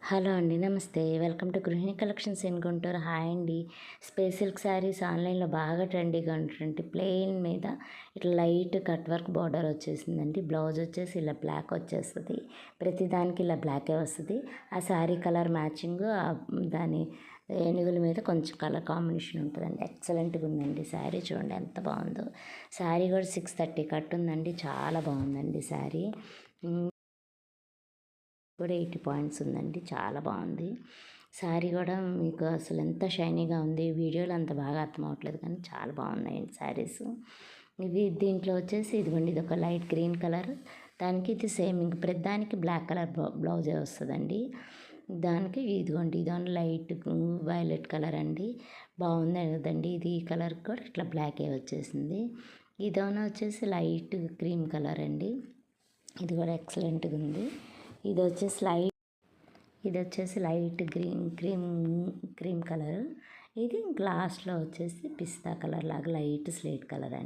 Hello అండి. నమస్తే. Welcome to గృహిణి కలెక్షన్స్ ఇన్ గుంటూరు. హాయ్ అండి. స్పేస్ సిల్క్ శారీస్ ఆన్‌లైన్‌లో బాగా ట్రెండీగా ఉన్నటువంటి ప్లెయిన్ మీద ఇట్లా లైట్ కట్ వర్క్ బార్డర్ వచ్చేసిందండి. బ్లౌజ్ వచ్చేసి ఇలా బ్లాక్ వచ్చేస్తది. ప్రతి దానికి ఇలా బ్లాకే వస్తది. ఆ శారీ కలర్ మ్యాచింగ్ దాని ఏనుగుల మీద కొంచెం కలర్ కాంబినేషన్ ఉంటదండి. ఎక్సలెంట్‌గా ఉందండి శారీ. చూడండి ఎంత బావుందో. శారీ కూడా 630 కట్ ఉందండి. చాలా బావుందండి శారీ. కూడా 80 పాయింట్స్ ఉందండి. చాలా బాగుంది శారీ కూడా. మీకు అసలు ఎంత షైనీగా ఉంది. వీడియోలో అంత బాగా అర్థం అవ్వట్లేదు కానీ చాలా బాగున్నాయండి శారీస్. ఇవి దీంట్లో వచ్చేసి ఇదిగోండి, ఇది ఒక లైట్ గ్రీన్ కలర్, దానికి ఇది సేమ్ ఇంక ప్రతిదానికి బ్లాక్ కలర్ బ్లౌజే వస్తుందండి. దానికి ఇదిగోండి, ఇదొని లైట్ వైలెట్ కలర్ అండి. బాగుంది కదండి. ఇది ఈ కలర్ కూడా ఇట్లా బ్లాకే వచ్చేసింది. ఇదోన వచ్చేసి లైట్ క్రీమ్ కలర్ అండి. ఇది కూడా ఎక్సలెంట్గా ఉంది. ఇది వచ్చేసి లైట్ క్రీమ్ కలర్. ఇది లాస్ట్లో వచ్చేసి పిస్తా కలర్ లాగా లైట్ స్లేట్ కలర్ అండి.